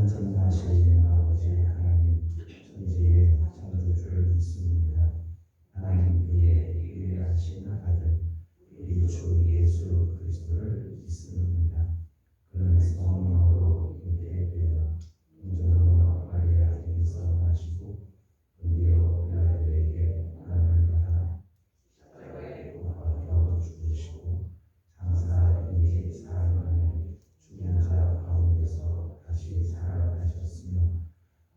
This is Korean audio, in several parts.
나는 전능하신 아버지 하나님 천지의 창조주를 믿습니다. 하나님 그의 유일하신 아들 우리 주 예수 그리스도를 믿습니다. 그는 성령으로 잉태되어 동정녀 마리아에게서 나시고 본디오 빌라도에게 고난을 받아 십자가에 못 박혀 죽으시고 장사일이 사흘 죽은 자 가운데서 다시 살아나셨으며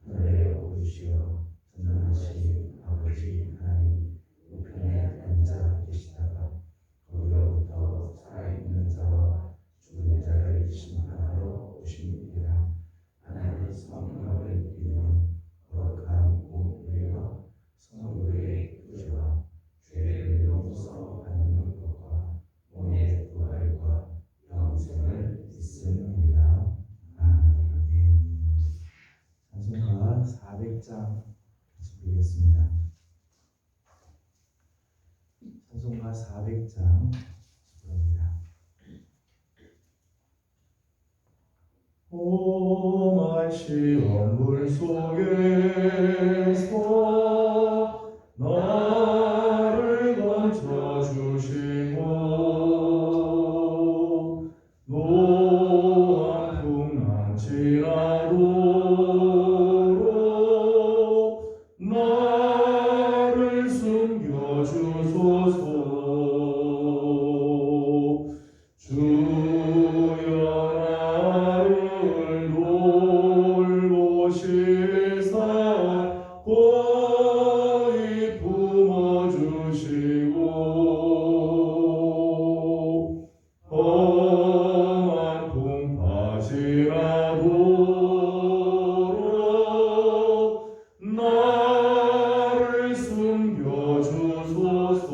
하늘에 오르시어 전능하신 아버지 하나님 우편에 앉아 계시다가 거기로부터 살아있는 자와 죽은 자를 심판하러 오십니다. 하나님 성령을 믿는 거룩한 공의와 성도의 교제와 죄를 용서받는 것과 몸의 부활과 영생을 믿습니다. 아멘. 찬송가 400장 부르겠습니다. 찬송가 400장 부릅니다. 험한 시험 물 속에서 나를 건져주시고 노한 풍랑 지나도록 나를 숨겨주소서. 주여 나를 돌보시사 고이 품어주시고 험한 풍파지라도록 나를 숨겨주소서.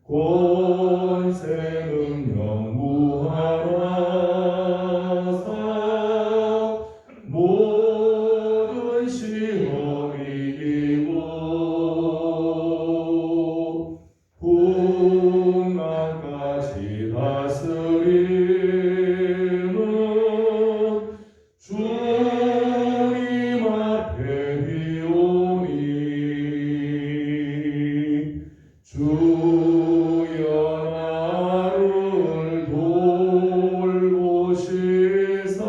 권세 능력 무한하사 모든 시험 이기고 풍랑까지 다스리는 주님 앞에 비오니 주여 나를 돌보시사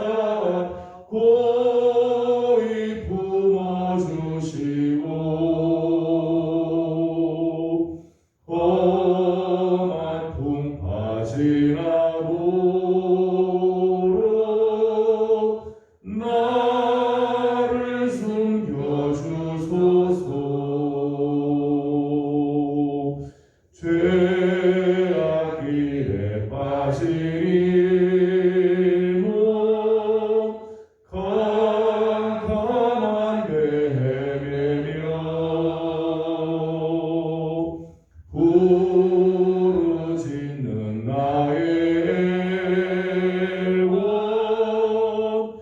고이 품어주시고 험한 풍파 지나도록 나를 숨겨주소서. 죄악 길에 빠지니 몸 캄캄한 데 헤매며 부르짖는 나의 애원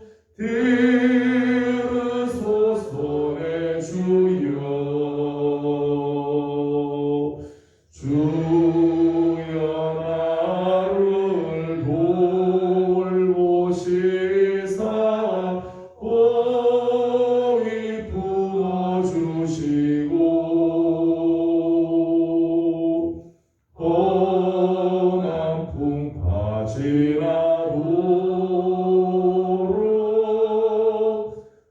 들으소서 내 주여. 주여 나를 돌보시사 고이 품어주시고 험한 풍파 지나도록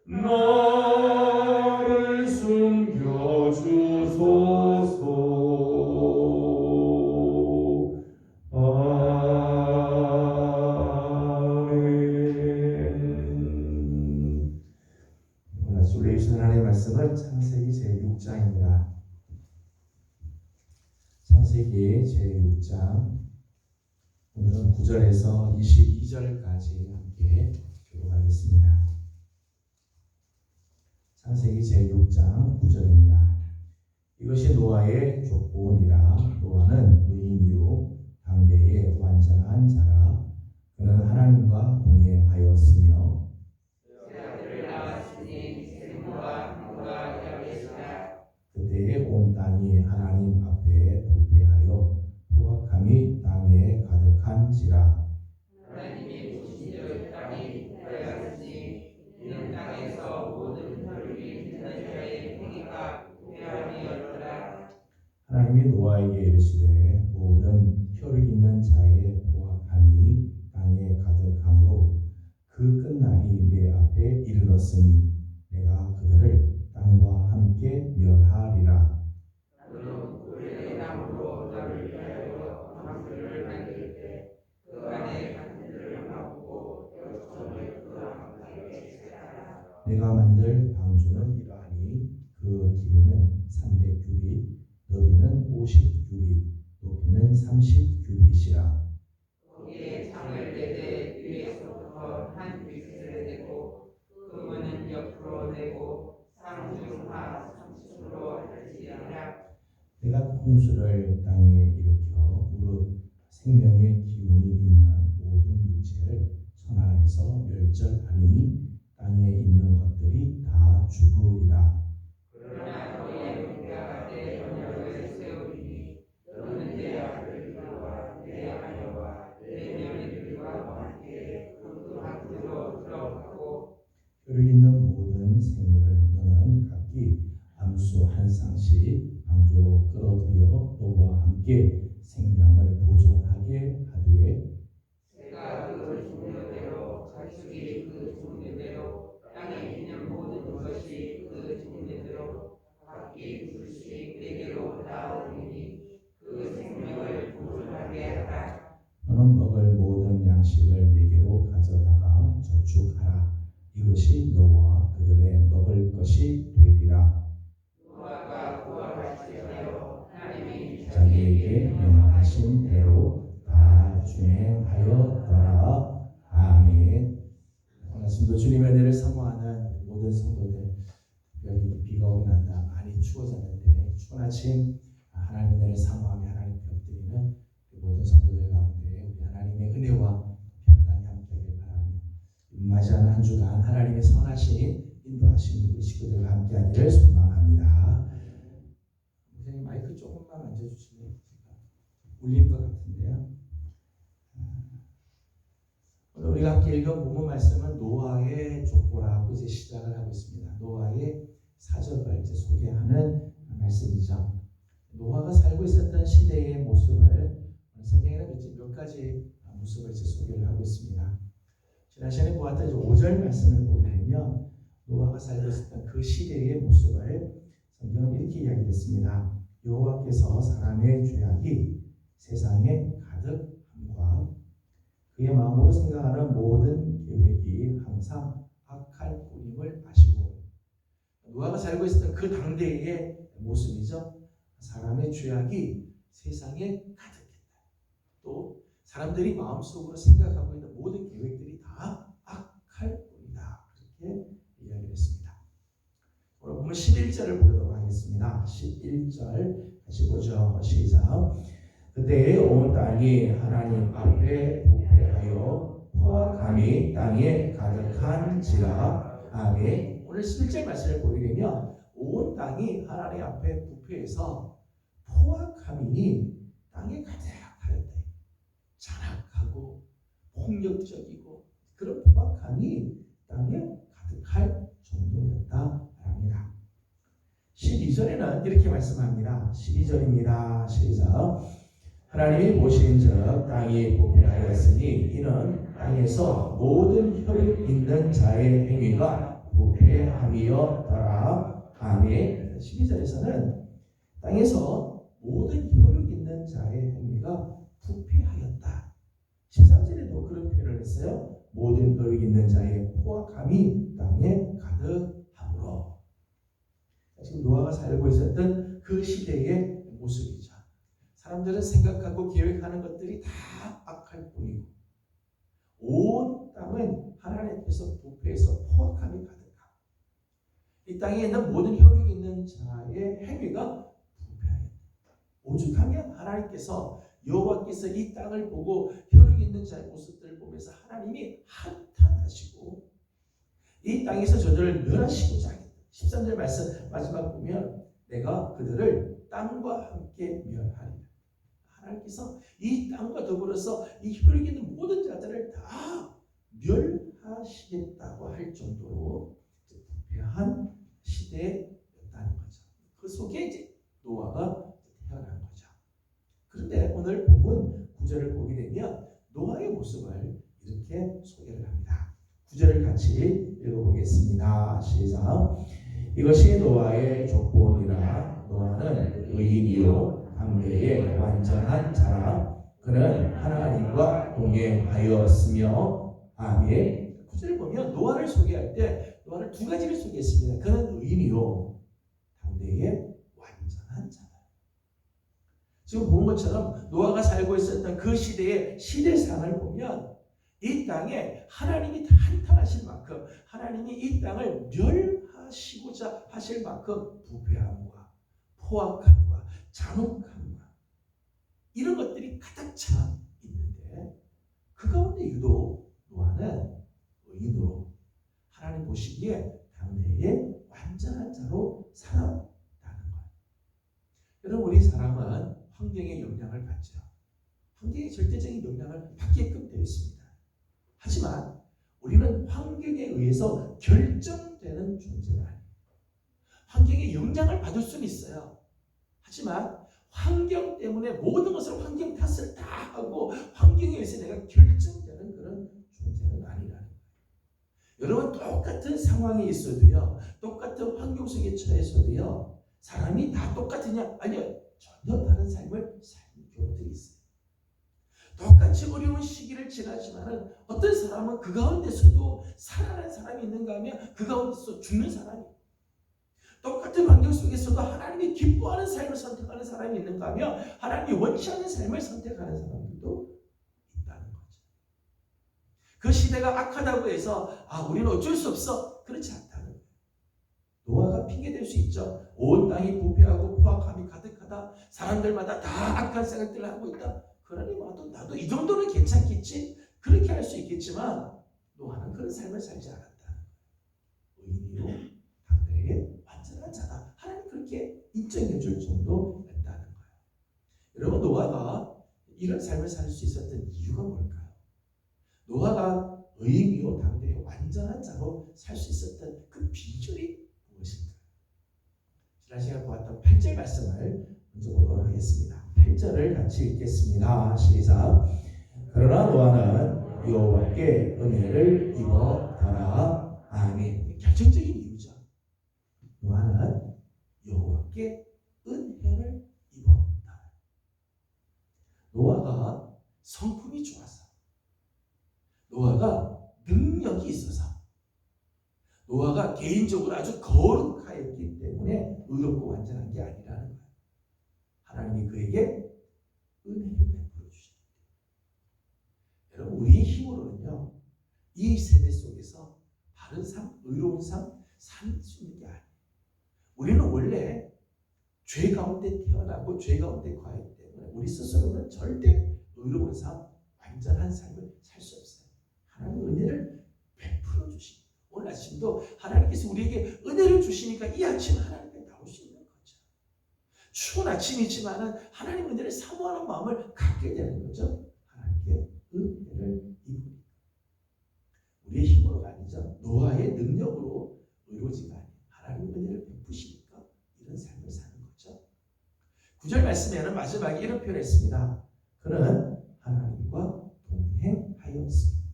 나를 숨겨주소서. 아멘. 우리 주신 하나님의 말씀은 창세기 제6장입니다. 창세기 제6장 오늘은 9절에서 22절까지 함께 교독하겠습니다. 창세기 제6장 9절입니다. 이것이 노아의 족보니라. 노아는 노인이요 당대의 완전한 자라. 그는 하나님과 동행하였으며 그때에 온 땅이 하나님 앞에 부패하여 포악함이 땅에 가득한지라. 하나님이 보신 적 하나님이 노아에게 이르시되 모든 혈육 있는 자의 포악함이 땅에 가득함으로 그 끝날이 내 앞에 이르렀으니 내가 그들을 땅과 함께 멸하리라. 내가 만들 방주는 이러하니 그 길이는 300규빗, 너비는 50규빗, 높이는 30규빗이라. 거기에 창을 내되 위에서부터 한 규빗을 내고 그문은 옆으로 내고 쌍중하 30으로 할지니라. 내가 홍수를 땅에 일으켜 무릇 생명의 기운이 있는 모든 육체를 천하에서 멸절하리니 땅에 있는 것들이 다 죽으리라. 그러나 너희의 문제가 내 번역을 세우리니 너는 내 아들들과 내 아녀와 내 며느리들과 함께 그 밖으로 들어가고 혈육 있는 모든 생물을 너는 각기 암수 한 쌍씩 방주로 끌어들여 너와 함께 생명을 보존하게 하되 새가 그 종류대로 가축이 그 종류대로 땅에 있는 모든 것이 그 종류대로 각기 둘씩 내게로 나오리니 그 생명을 보존하게 하라. 너는 먹을 모든 양식을 내게로 가져다가 저축하라. 이것이 너와 그들의 먹을 것이 되리라. 노아가 구하같이 하여 하나님이 자기에게 명하신 대로 다 준행하였더라. 아멘. 오늘도 주님의 은혜를 사모하는 모든 성도들, 특별히 비가 오고 난다 많이 추워졌는데 추운 아침 하나님의 은혜를 사모하며 하나님 벽드리는 모든 성도들 가운데 우리 하나님의 은혜와 평강이 함께하길 바라며 맞이하는 한 주간 하나님의 선하신 인도하신 우리 식구들과 함께하기를 소망합니다. 선생님 마이크 조금만 만져주시면 제가 울린 것 같은데요. 오늘 우리가 함께 읽은 본문 말씀은 노아의 족보라고 이제 시작을 하고 있습니다. 노아의 사적을 이제 소개하는 말씀이죠. 노아가 살고 있었던 시대의 모습을 성경에는 몇 가지 모습을 이제 소개를 하고 있습니다. 지난 시간에 보았던 5절 말씀을 보게 되면 노아가 살고 있었던 그 시대의 모습을 성경은 이렇게 이야기했습니다. 여호와께서 사람의 죄악이 세상에 가득함과 그의 마음으로 생각하는 모든 계획이 항상 악할 뿐임을 아시고, 노아가 살고 있었던 그 당대의 모습이죠. 사람의 죄악이 세상에 가득했다. 또 사람들이 마음속으로 생각하고 있는 모든 계획들이 다 악할 뿐이다. 그렇게 이야기를 했습니다. 오늘 보면 11절을 보도록 하겠습니다. 11절 다시 보죠. 시작. 그때 온 땅이 하나님 앞에 부패하여 포악함이 땅에 가득한지라. 아멘. 오늘 11절 말씀을 보게 되면 온 땅이 하나님 앞에 부패해서 포악함이 땅에 가득하였다. 잔악하고 폭력적이고 그런 포악함이 땅에 가득할 정도였다 합니다. 12절에는 이렇게 말씀합니다. 12절입니다. 시작. 하나님이 보신즉 땅이 부패하였으니 이는 땅에서 모든 혈육 있는 자의 행위가 부패함이었더라. 아멘. 12절에서는 땅에서 모든 혈육 있는 자의 행위가 부패하였다. 13절에도 그런 표현을 했어요. 모든 혈육 있는 자의 포악함이 땅에 가득함으로. 지금 노아가 살고 있었던 그 시대의 모습이죠. 사람들은 생각하고 계획하는 것들이 다 악할 뿐이고 온 땅은 하나님 앞에서 부패해서 포악함이 가득하고 이 땅에 있는 모든 혈육이 있는 자의 행위가 부패하였다. 오죽하면 하나님께서 여호와께서 이 땅을 보고 혈육이 있는 자의 모습들을 보면서 하나님이 한탄하시고 이 땅에서 저들을 멸하시고자 하겠다. 13절 말씀 마지막 보면 내가 그들을 땅과 함께 멸하리라. 하나님께서 이 땅과 더불어서 이 혈육 있는 모든 자들을 다 멸하시겠다고 할 정도로 부패한 시대였다는 거죠. 그 속에 이제 노아가 태어납니다. 오늘 본문 9절을 보게 되면 노아의 모습을 이렇게 소개를 합니다. 9절을 같이 읽어보겠습니다. 시작. 이것이 노아의 족보니라. 노아는 의인이요 당대의 완전한 자라. 그는 하나님과 동행하였으며. 아멘. 9절을 보면 노아를 소개할 때 노아를 두 가지를 소개했습니다. 그는 의인이요 당대의 완전한 자다. 지금 본 것처럼 노아가 살고 있었던 그 시대의 시대상을 보면 이 땅에 하나님이 한탄하실 만큼, 하나님이 이 땅을 멸하시고자 하실 만큼 부패함과 포악함과 잔혹함과 이런 것들이 가득 차 있는데, 그 가운데 유독 노아는 의인으로 하나님 보시기에 당대의 완전한 자로 살았다는 거예요. 여러분, 우리 사람은 환경의 영향을 받죠. 환경의 절대적인 영향을 받게끔 되어 있습니다. 하지만 우리는 환경에 의해서 결정되는 존재가 아니에요. 환경의 영향을 받을 수는 있어요. 하지만 환경 때문에 모든 것을 환경 탓을 다 하고 환경에 의해서 내가 결정되는 그런 존재는 아니라는 거예요. 여러분, 똑같은 상황에 있어도요, 똑같은 환경 속에 처해서도요, 사람이 다 똑같으냐? 아니요. 전혀 다른 삶을 사는 경우들이 있어요. 똑같이 어려운 시기를 지나지만은 어떤 사람은 그 가운데서도 살아난 사람이 있는가 하면 그 가운데서 죽는 사람이, 똑같은 환경 속에서도 하나님이 기뻐하는 삶을 선택하는 사람이 있는가 하면 하나님이 원치 않는 삶을 선택하는 사람들도 있다는 거죠. 그 시대가 악하다고 해서 우리는 어쩔 수 없어, 그렇지 않다는 거예요. 노아가 핑계될 수 있죠. 온 땅이 부패하고 포악함이 가득하다, 사람들마다 다 악한 생각들을 하고 있다. 그러니 나도 이 정도는 괜찮겠지, 그렇게 할 수 있겠지만 노아는 그런 삶을 살지 않았다. 의인이요 당대의 완전한 자다. 하나님 그렇게 인정해 줄 정도였다는 거예요. 여러분, 노아가 이런 삶을 살 수 있었던 이유가 뭘까요? 노아가 의인이요 당대의 완전한 자로 살 수 있었던 그 비결이 무엇일까요? 지난 시간 보았던 8절 말씀을 먼저 보도록 하겠습니다. 8절을 같이 읽겠습니다. 시작. 그러나 노아는 여호와께 은혜를 입었더라. 아멘. 결정적인 이유죠. 노아는 여호와께 은혜를 입었다. 노아가 성품이 좋아서, 노아가 능력이 있어서, 노아가 개인적으로 아주 거룩하였기 때문에 의롭고 완전한 게 아니라는 거예요. 하나님이 그에게 은혜를 베풀어 주십니다. 여러분, 우리의 힘으로는요, 이 세대 속에서 바른 삶, 의로운 삶 살 수 있는 게 아니에요. 우리는 원래 죄 가운데 태어나고 죄 가운데 거하기 때문에 우리 스스로는 절대 의로운 삶, 완전한 삶을 살 수 없어요. 하나님의 은혜를 베풀어 주십니다. 오늘 아침도 하나님께서 우리에게 은혜를 주시니까 이 아침 하나님께 나올 수 있는 거죠. 추운 아침이지만은 하나님 은혜를 사모하는 마음을 갖게 되는 거죠. 하나님께 은혜를 입으니까. 우리의 힘으로가 아니죠. 노아의 능력으로 이루어지가 아니에요. 하나님 은혜를 베푸시니까 이런 삶을 사는 거죠. 9절 말씀에는 마지막에 이런 표현을 했습니다. 그는 하나님과 동행하였습니다.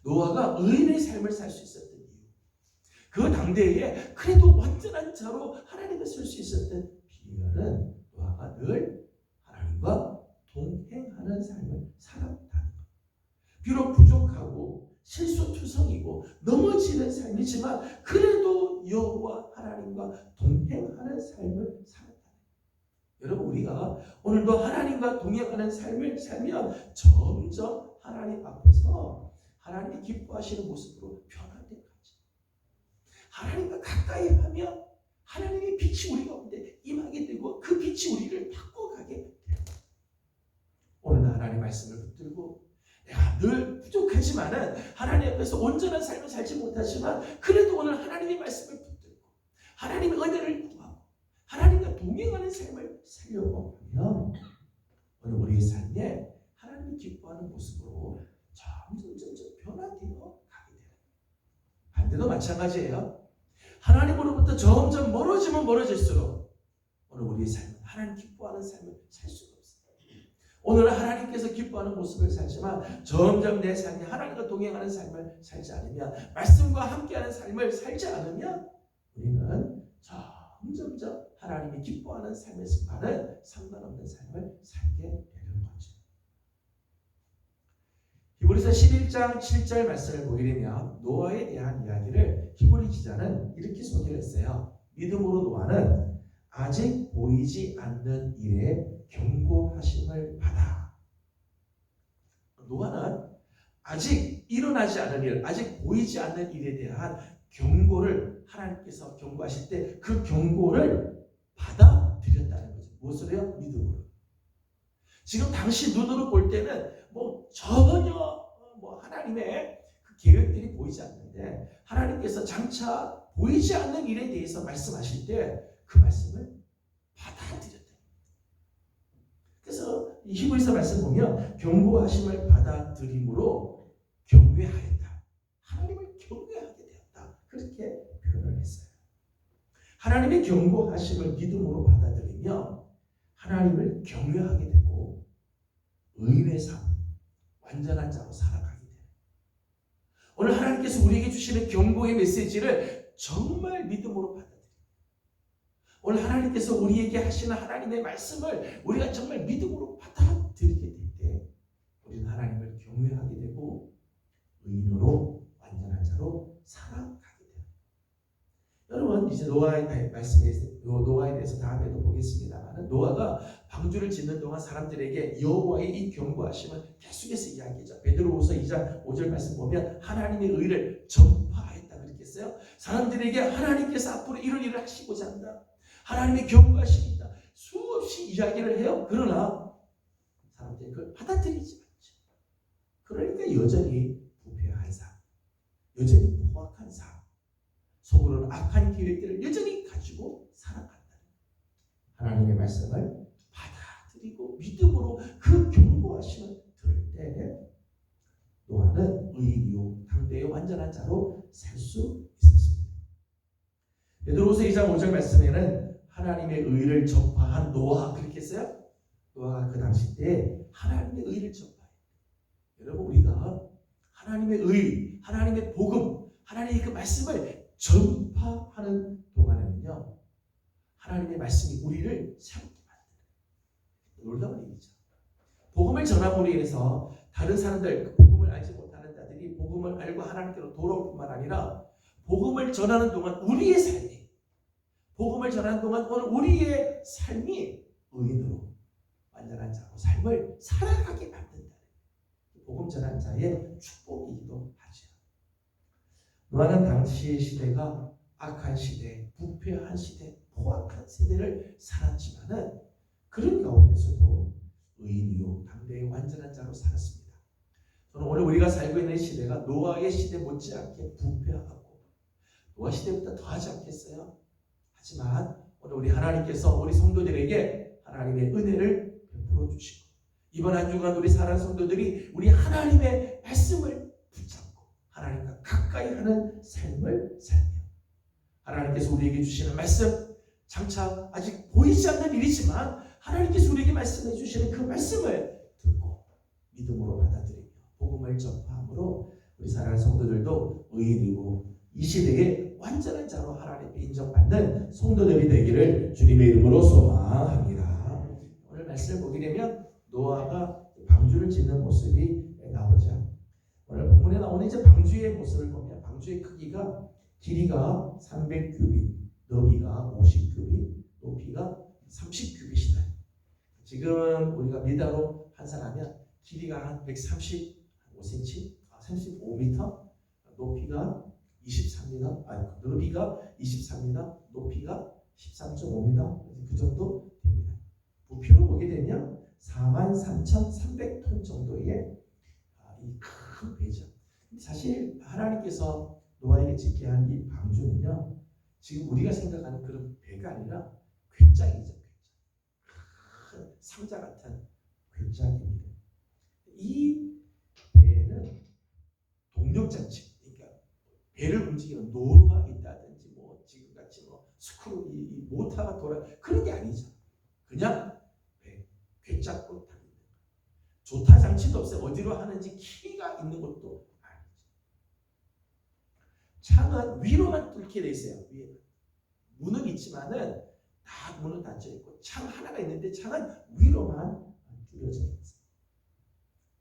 노아가 의인의 삶을 살 수 있었던 이유, 그 당대에 그래도 완전한 자로 하나님을 쓸 수 있었던 비결은 노아가 늘 하나님과 동행하는 삶을 살았다는 것. 비록 부족하고 실수투성이고 넘어지는 삶이지만 그래도 여호와 하나님과 동행하는 삶을 살았다는 것. 여러분, 우리가 오늘도 하나님과 동행하는 삶을 살면 점점 하나님 앞에서 하나님이 기뻐하시는 모습으로 변화될 거죠. 하나님과 가까이 하면 하나님의 빛이 우리 가운데 임하게 되고 그 빛이 우리를 바꿔가게 돼요. 오늘도 하나님 말씀을 붙들고 내가 늘 부족하지만은 하나님 앞에서 온전한 삶을 살지 못하지만 그래도 오늘 하나님의 말씀을 붙들고 하나님의 은혜를 구하고 하나님과 동행하는 삶을 살려고 하면 오늘 우리의 삶에 하나님이 기뻐하는 모습으로 점점 변화되어 가게 돼요. 반대도 마찬가지예요. 하나님으로부터 점점 멀어지면 멀어질수록 오늘 우리의 삶은 하나님 기뻐하는 삶을 살 수가 없어요. 오늘은 하나님께서 기뻐하는 모습을 살지만 점점 내 삶이 하나님과 동행하는 삶을 살지 않으면, 말씀과 함께하는 삶을 살지 않으면 우리는 점점점 하나님이 기뻐하는 삶의 습관을 상관없는 삶을 살게 되는 거죠. 히브리서 11장 7절 말씀을 보게 되면 노아에 대한 이야기를 히브리 기자는 이렇게 소개를 했어요. 믿음으로 노아는 아직 보이지 않는 일에 경고하심을 받아. 노아는 아직 일어나지 않은 일, 아직 보이지 않는 일에 대한 경고를 하나님께서 경고하실 때 그 경고를 받아들였다는 거죠. 무엇으로요? 믿음으로. 지금 당시 눈으로 볼 때는 전혀 하나님의 그 계획들이 보이지 않는데, 하나님께서 장차 보이지 않는 일에 대해서 말씀하실 때 그 말씀을 받아들였다. 그래서 이 히브리서 말씀 보면 경고하심을 받아들임으로 경외하였다. 하나님을 경외하게 되었다. 그렇게 표현을 했어요. 하나님의 경고하심을 믿음으로 받아들이며 하나님을 경외하게 되고 의인의 삶, 완전한 자로 살아가게 돼요. 오늘 하나님께서 우리에게 주시는 경고의 메시지를 정말 믿음으로 받아들여요. 오늘 하나님께서 우리에게 하시는 하나님의 말씀을 우리가 정말 믿음으로 받아들이게 될 때 우리는 하나님을 경외하게 되고 의인으로 완전한 자로 살아가게 돼요. 여러분, 이제 노아의 노아에 대해서 다음에도 보겠습니다만, 노아가 방주를 짓는 동안 사람들에게 여호와의 이 경고하심을 계속해서 이야기하죠. 베드로후서 2장 5절 말씀 보면 하나님의 의를 전파했다 그랬겠어요. 사람들에게 하나님께서 앞으로 이런 일을 하시고자 한다, 하나님의 경고하심이 있다, 수없이 이야기를 해요. 그러나 사람들이 그걸 받아들이지 않죠. 그러니까 여전히 부패한 삶, 여전히 포악한 삶, 속으로는 악한 계획들을 여전히 가지고 살아간다. 하나님의 말씀을 받아들이고 믿음으로 그 경고하심을 들을 때 노아는 의인이요 당대의 완전한 자로 살 수 있었습니다. 베드로후서 2장 5절 말씀에는 하나님의 의를 전파한 노아 그렇게 했어요. 노아가 그 당시 때 하나님의 의를 전파해요. 여러분, 우리가 하나님의 의, 하나님의 복음, 하나님의 그 말씀을 전파하는 동안에는요, 하나님의 말씀이 우리를 새롭게 만드는 놀라운 일이죠. 복음을 전함으로 인해서 다른 사람들, 그 복음을 알지 못하는 자들이 복음을 알고 하나님께로 돌아올 뿐만 아니라 복음을 전하는 동안 우리의 삶이, 복음을 전하는 동안 오늘 우리의 삶이 의인으로 완전한 자로 삶을 살아가게 만든다. 복음 전하는 자의 축복이기도 하죠. 노아는 당시의 시대가 악한 시대, 부패한 시대, 포악한 세대를 살았지만은 그런 가운데서도 의인이요 당대의 완전한 자로 살았습니다. 저는 오늘 우리가 살고 있는 시대가 노아의 시대 못지않게 부패하고 노아 시대보다 더하지 않겠어요? 하지만 오늘 우리 하나님께서 우리 성도들에게 하나님의 은혜를 베풀어 주시고, 이번 한 주간 우리 사랑하는 성도들이 우리 하나님의 말씀을 붙잡고 하나님과 가까이 하는 삶을 살며, 하나님께서 우리에게 주시는 말씀, 장차 아직 보이지 않는 일이지만 하나님께서 우리에게 말씀해 주시는 그 말씀을 듣고 믿음으로 받아들이며 복음을 전파함으로 우리 사랑하는 성도들도 의인이고 이 시대에 완전한 자로 하나님께 인정받는 성도들이 되기를 주님의 이름으로 소망합니다. 오늘 말씀을 보게 되면 노아가 방주를 짓는 모습이 나오죠. 오늘 본문에 나오는 이제 방주의 모습을 보면 방주의 크기가 길이가 300규빗, 너비가 50규빗, 높이가 30규빗이다. 지금 우리가 미터로 환산하면 길이가 한 135cm, 35m, 높이가 23m, 너비가 23m, 높이가 13.5m, 그 정도 됩니다. 부피로 보게 되면 43,300톤 정도의 이 큰 배죠. 사실 하나님께서 노아에게 짓게 한 이 방주는요, 지금 우리가 생각하는 그런 배가 아니라 궤짝이죠. 큰 상자 같은 궤짝입니다. 이 배는 동력장치, 그러니까 배를 움직이는 노가 있다든지 지금같이 스크루 이 모터가 돌아 그런 게 아니죠. 그냥 배 궤짝으로 달리는 거예요. 조타 장치도 없어요. 어디로 하는지 키가 있는 것도 아니죠. 창은 위로만 뚫게 돼 있어요. 위에 문은 있지만은 다 문은 닫혀 있고 창 하나가 있는데 창은 위로만 뚫려져 있어요.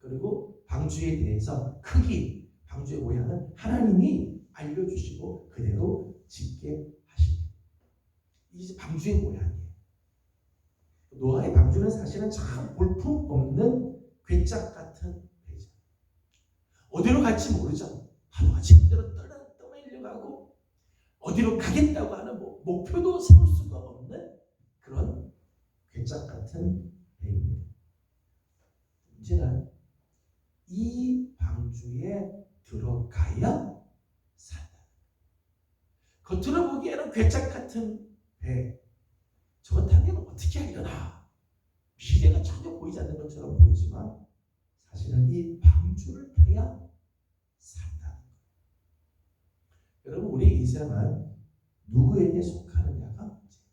그리고 방주에 대해서 크기, 방주의 모양은 하나님이 알려주시고 그대로 짓게 하십니다. 이게 방주의 모양이에요. 노아의 방주는 사실은 참 볼품 없는 괴짝 같은 배죠. 어디로 갈지 모르죠. 바로 지금대로 떠밀려가고 어디로 가겠다고 하는 목표도 세울 수가 없는 그런 괴짝 같은 배입니다. 문제는 이 방주에 들어가야 산다. 겉으로 보기에는 괴짝 같은 배. 저것 타면 어떻게 하려나? 미래가 전혀 보이지 않는 것처럼 보이지만 사실은 이 방주를 타야 산다. 여러분, 우리 인생은 누구에게 속하느냐가 문제예요.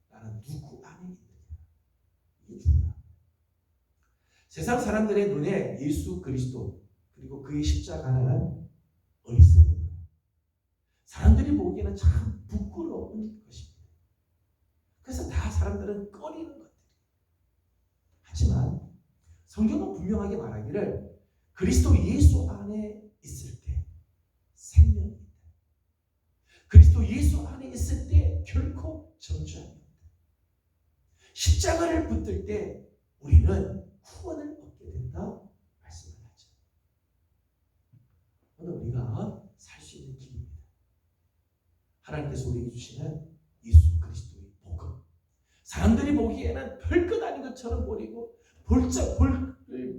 나는 누구 안에 있느냐. 이게 중요합니다. 세상 사람들의 눈에 예수 그리스도 그리고 그의 십자가는 어리석은 거예요. 사람들이 보기에는 참 부끄러운 것입니다. 그래서 다 사람들은 꺼리는 것들이에요. 하지만 성경은 분명하게 말하기를 그리스도 예수 안에 있을 때 생명이 있다. 그리스도 예수 안에 있을 때 결코 정죄함이 없다. 십자가를 붙들 때 우리는 구원을 얻게 된다 말씀을 하죠. 오늘 우리가 살 수 있는 길입니다. 하나님께서 우리에게 주시는 예수 그리스도의 복음. 사람들이 보기에는 별것 아닌 것처럼 보이고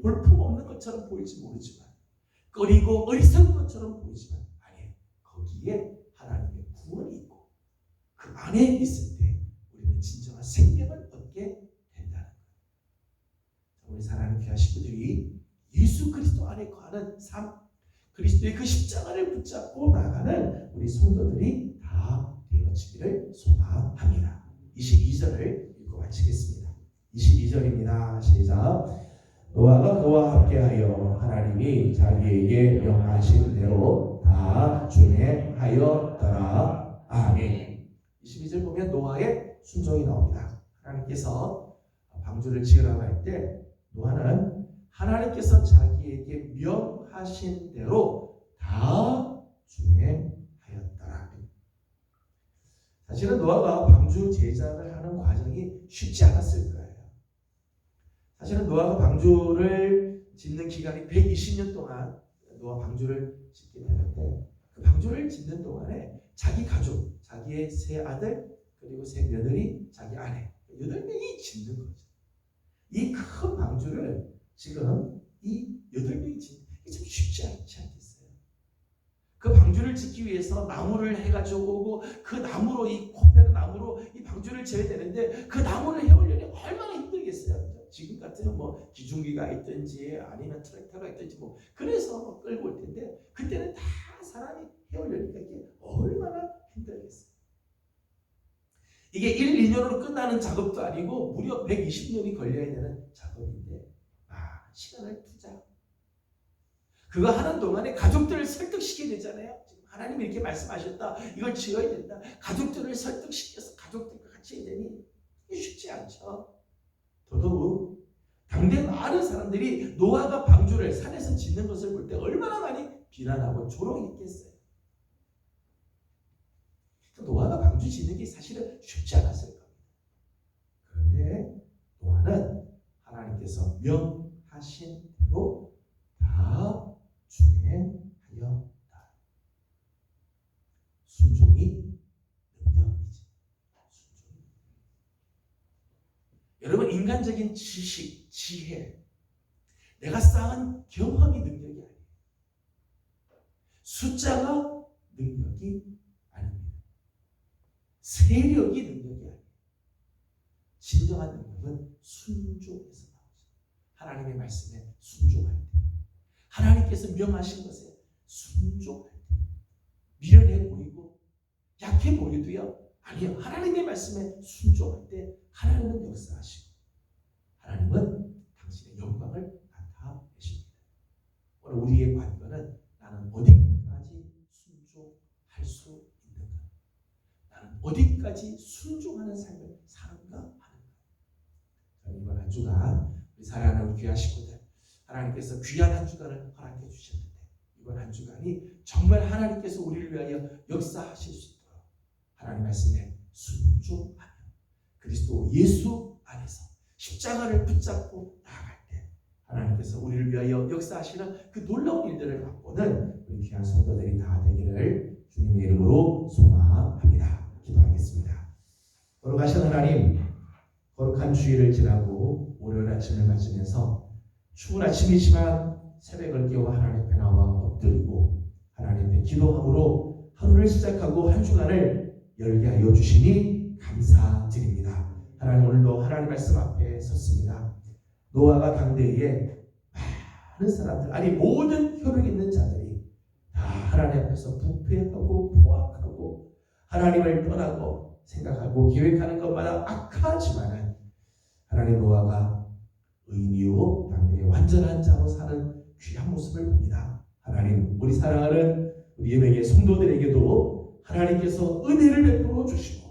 볼품 없는 것처럼 보일지 모르지만 꺼리고 어리석은 것처럼 보이지만 아니에요. 거기에 하나님의 구원이 있고 그 안에 있을 때 우리는 진정한 생명을 얻게 된다는 거예요. 우리 사랑하는 귀한 식구들이 예수 그리스도 안에 거하는 삶, 그리스도의 그 십자가를 붙잡고 나가는 우리 성도들이 다 되어지기를 소망합니다. 22절을 읽고 마치겠습니다. 22절입니다. 시작. 노아가 그와 함께하여 하나님이 자기에게 명하신 대로 다 준행하였더라. 아멘. 22절 보면 노아의 순종이 나옵니다. 하나님께서 방주를 지으라고 할 때 노아는 하나님께서 자기에게 명하신 대로 다 준행하였더라. 사실은 노아가 방주 제작을 하는 과정이 쉽지 않았을 거예요. 사실은 노아가 방주를 짓는 기간이 120년 동안 노아 방주를 짓게 되는데 그 방주를 짓는 동안에 자기 가족, 자기의 세 아들 그리고 세 며느리, 자기 아내 8명이 짓는 거죠. 이 큰 방주를 지금 이 8명이 짓는 게 참 쉽지 않지 않겠어요? 그 방주를 짓기 위해서 나무를 해가지고 오고 그 나무로 이 코페는 나무로 이 방주를 지어야 되는데 그 나무를 해오려니 얼마나 힘들겠어요. 지금 같으면 뭐 기중기가 있든지 아니면 트랙터가 있든지 뭐 그래서 뭐 끌고 올 텐데 그때는 다 사람이 해오려니까 이게 얼마나 힘들겠어요. 이게 1, 2년으로 끝나는 작업도 아니고 무려 120년이 걸려야 되는 작업인데 시간을 투자. 그거 하는 동안에 가족들을 설득시켜야 되잖아요. 지금 하나님이 이렇게 말씀하셨다. 이걸 지어야 된다. 가족들을 설득시켜서 가족들과 같이 해야 되니 이게 쉽지 않죠. 더더욱 당대 많은 사람들이 노아가 방주를 산에서 짓는 것을 볼 때 얼마나 많이 비난하고 조롱했겠어요. 노아가 방주 짓는 게 사실은 쉽지 않았을 겁니다. 그런데 노아는 하나님께서 명하신 대로 다 준행하였다. 순종이 능력이지. 순종이. 여러분, 인간적인 지식, 지혜, 내가 쌓은 경험이 능력이 아니에요. 숫자가 능력이 아닙니다. 세력이 능력이 아니에요. 진정한 능력은 순종에서 나오죠. 하나님의 말씀에 순종할 때, 하나님께서 명하신 것에 순종할 때, 미련해 보이고 약해 보여도요, 아니요, 하나님의 말씀에 순종할 때 하나님은 역사하시고 하나님은 당신의 영광을 나타내십니다. 우리 사랑하는 귀한 식구들, 하나님께서 귀한 한 주간을 허락해 주셨는데 이번 한 주간이 정말 하나님께서 우리를 위하여 역사하실 수 있도록 하나님 말씀에 순종하며 그리스도 예수 안에서 십자가를 붙잡고 나아갈 때 하나님께서 우리를 위하여 역사하시는 그 놀라운 일들을 맛보는 우리 귀한 성도들이 다 되기를 주님의 이름으로 소망합니다. 기도하겠습니다. 거룩하신 하나님, 거룩한 주일을 지나고 월요일 아침을 맞으면서 추운 아침이지만 새벽을 깨워 하나님 앞에 나와 엎드리고 하나님 앞에 기도함으로 하루를 시작하고 한 주간을 열게 하여 주시니 감사드립니다. 하나님, 오늘도 하나님 말씀 앞에 섰습니다. 노아가 당대에 많은 사람들, 아니 모든 혈육 있는 자들이 다 하나님 앞에서 부패하고 포악하고 하나님을 떠나고 생각하고 계획하는 것마다 악하지만 하나님, 노아가 의인이요 당대의 완전한 자로 사는 귀한 모습을 봅니다. 하나님, 우리 사랑하는 우리 예명의 성도들에게도 하나님께서 은혜를 베풀어 주시고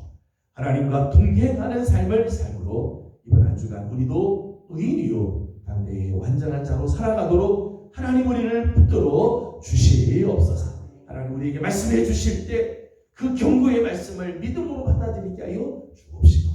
하나님과 동행하는 삶을 삶으로 이번 한 주간 우리도 의인이요 당대의 완전한 자로 살아가도록 하나님 우리를 붙들어 주시옵소서. 하나님, 우리에게 말씀해 주실 때 그 경고의 말씀을 믿음으로 받아들이게 하여 주옵시고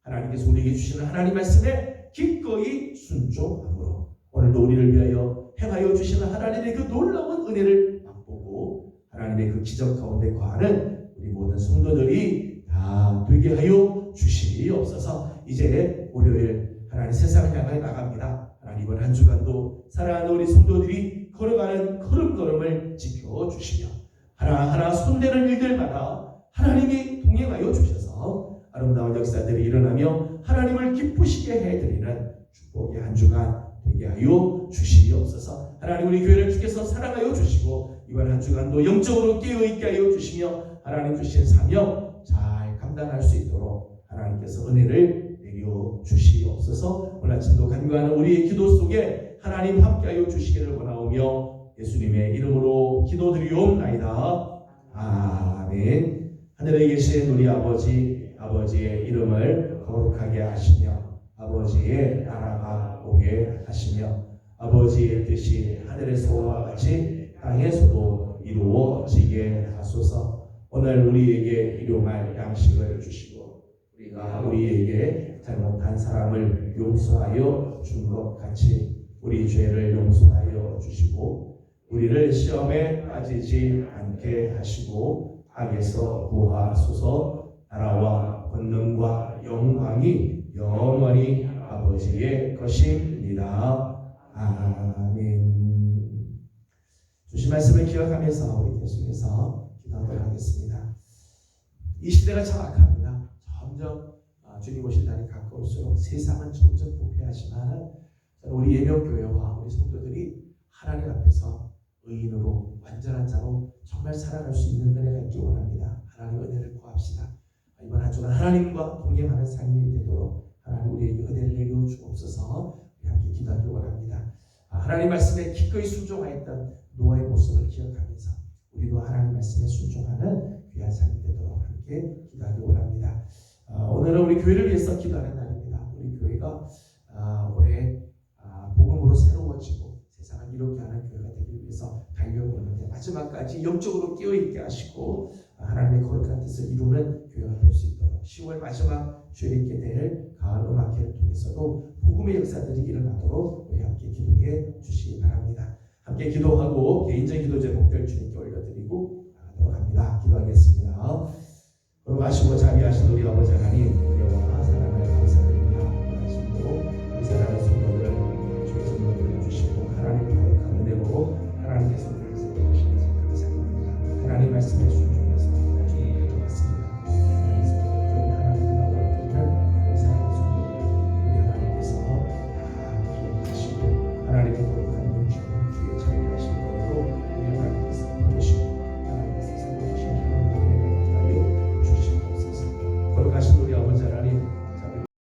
하나님께서 우리에게 주시는 하나님 말씀에 기꺼이 순종함으로 오늘도 우리를 위하여 행하여 주시는 하나님의 그 놀라운 은혜를 맛보고 하나님의 그 기적 가운데 거하는 우리 모든 성도들이 다 되게 하여 주시옵소서. 이제 월요일 하나님 세상을 향해 나갑니다. 하나님, 이번 한 주간도 사랑하는 우리 성도들이 걸어가는 걸음걸음을 지켜주시며 하나하나 손대는 일들마다 하나님이 동행하여 주셔서 아름다운 역사들이 일어나며 하나님을 기쁘시게 해드리는 축복의 한 주간 되게 하여 주시옵소서. 하나님, 우리 교회를 주께서 사랑하여 주시고 이번 한 주간도 영적으로 깨어있게 하여 주시며 하나님 주신 사명 잘 감당할 수 있도록 하나님께서 은혜를 내려 주시옵소서. 오늘 아침도 간구하는 우리의 기도 속에 하나님 함께하여 주시기를 원하오며 예수님의 이름으로 기도드리옵나이다. 아멘. 하늘에 계신 우리 아버지, 아버지의 이름을 거룩하게 하시며 아버지의 나라가 오게 하시며 아버지의 뜻이 하늘에서와 같이 땅에서도 이루어지게 하소서. 오늘 우리에게 일용할 양식을 주시고 우리가 우리에게 잘못한 사람을 용서하여 준 것 같이 우리 죄를 용서하여 주시고 우리를 시험에 빠지지 않게 하시고 악에서 구하소서. 나라와 권능과 영광이 영원히 아버지의 것입니다. 아멘. 주신 말씀을 기억하면서 우리 계속해서 기도하도록 하겠습니다. 이 시대가 참 악합니다. 점점 주님 오실 날이 가까울수록 세상은 점점 부패하지만 우리 예명교회와 우리 성도들이 하나님 앞에서 의인으로 완전한 자로 정말 살아갈 수 있는 은혜가 있기 원합니다. 하나님 은혜를 구합시다. 이번 한 주간 하나님과 동행하는 삶이 되도록 하나님 우리에게 은혜를 내려 주옵소서. 우리 함께 기도하기 원합니다. 하나님 말씀에 기꺼이 순종하였던 노아의 모습을 기억하면서 우리도 하나님 말씀에 순종하는 귀한 삶이 되도록 함께 기도하기 원합니다. 오늘은 우리 교회를 위해서 기도하는 날입니다. 우리 교회가 올해 복음으로 새로워지고 세상을 이롭게 하는 교회가 되기 위해서 달려오고 있는데 마지막까지 영적으로 깨어있게 하시고 하나님의 거룩한 뜻을 이루는 교회가 될 수 있도록 10월 마지막 주에 있게 될 가을 음악회를 통해서도 복음의 역사들이 일어나도록 우리 함께 기도해 주시기 바랍니다. 함께 기도하고 개인적인 기도 제목들 주님께 올려드리고 나가도록 합니다. 기도하겠습니다. 거룩하시고 자비하신 우리 아버지 하나님, 은혜와 사랑을 감사드리며 원하심으로 우리 사랑하는 성도들을 주의 선물을 주시고 하나님의 거룩한 은혜로 하나님께서 우리를 세워주시면서 감사드립니다. 하나님 말씀해